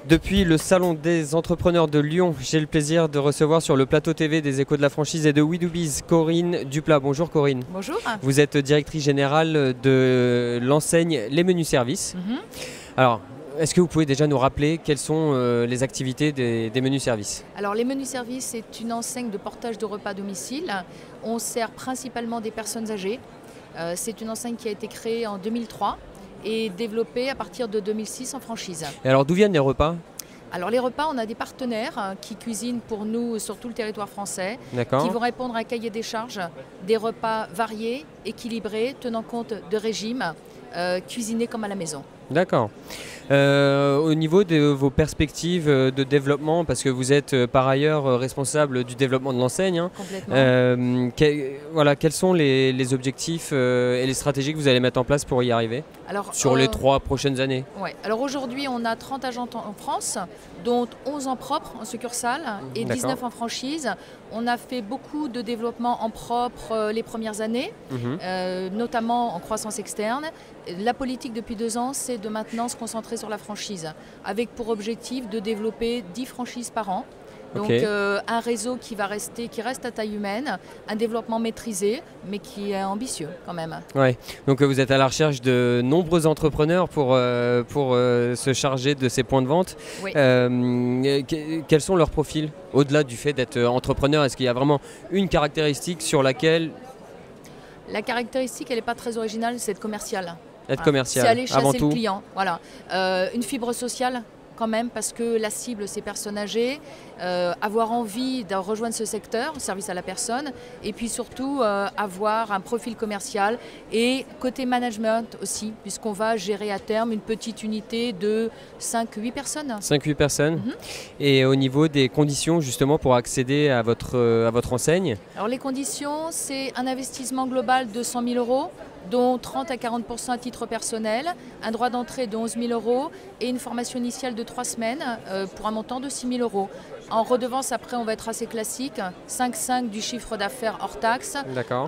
Depuis le Salon des entrepreneurs de Lyon, j'ai le plaisir de recevoir sur le plateau TV des Échos de la franchise et de We Do Biz, Corinne Duplat. Bonjour Corinne. Bonjour. Vous êtes directrice générale de l'enseigne Les Menus Services. Alors, est-ce que vous pouvez déjà nous rappeler quelles sont les activités des Menus Services? Alors les Menus Services, c'est une enseigne de portage de repas à domicile. On sert principalement des personnes âgées. C'est une enseigne qui a été créée en 2003 et développée à partir de 2006 en franchise. Et alors d'où viennent les repas? Alors les repas, on a des partenaires qui cuisinent pour nous sur tout le territoire français, D'accord. qui vont répondre à un cahier des charges, des repas variés, équilibrés, tenant compte de régimes, cuisinés comme à la maison. D'accord. Au niveau de vos perspectives de développement, parce que vous êtes par ailleurs responsable du développement de l'enseigne, hein, Complètement. voilà, quels sont les objectifs et les stratégies que vous allez mettre en place pour y arriver sur les 3 prochaines années? Ouais. Alors aujourd'hui, on a 30 agents en France, dont 11 en propre, en succursale, et 19 en franchise. On a fait beaucoup de développement en propre les premières années, notamment en croissance externe. La politique depuis 2 ans, c'est de maintenant se concentrer sur la franchise, avec pour objectif de développer 10 franchises par an. Donc un réseau qui reste à taille humaine, un développement maîtrisé, mais qui est ambitieux quand même. Ouais. Donc vous êtes à la recherche de nombreux entrepreneurs pour se charger de ces points de vente. Oui. Quels sont leurs profils? Au-delà du fait d'être entrepreneur, est-ce qu'il y a vraiment une caractéristique sur laquelle... La caractéristique, elle n'est pas très originale, c'est être commercial. Être commercial, c'est aller avant chasser tout. le client. Voilà. Une fibre sociale quand même, parce que la cible, c'est personnes âgées, avoir envie de rejoindre ce secteur, service à la personne, et puis surtout avoir un profil commercial et côté management aussi, puisqu'on va gérer à terme une petite unité de 5-8 personnes. 5-8 personnes. Et au niveau des conditions justement pour accéder à votre enseigne? Alors les conditions, c'est un investissement global de 100 000 €, dont 30 à 40% à titre personnel, un droit d'entrée de 11 000 € et une formation initiale de 3 semaines pour un montant de 6 000 €. En redevance, après, on va être assez classique, 5,5 du chiffre d'affaires hors taxe,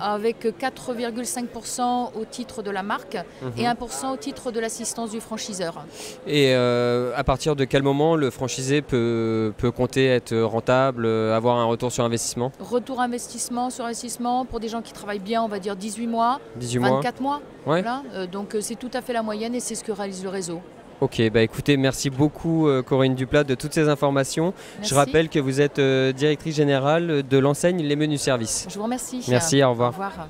avec 4,5% au titre de la marque et 1% au titre de l'assistance du franchiseur. Et à partir de quel moment le franchisé peut compter être rentable, avoir un retour sur investissement? Retour investissement sur investissement pour des gens qui travaillent bien, on va dire 18 mois, 24 mois. Ouais. Voilà. Donc c'est tout à fait la moyenne et c'est ce que réalise le réseau. Ok, bah écoutez, merci beaucoup Corinne Duplat de toutes ces informations. Merci. Je rappelle que vous êtes directrice générale de l'enseigne Les Menus Services. Je vous remercie. Merci, au revoir. Au revoir.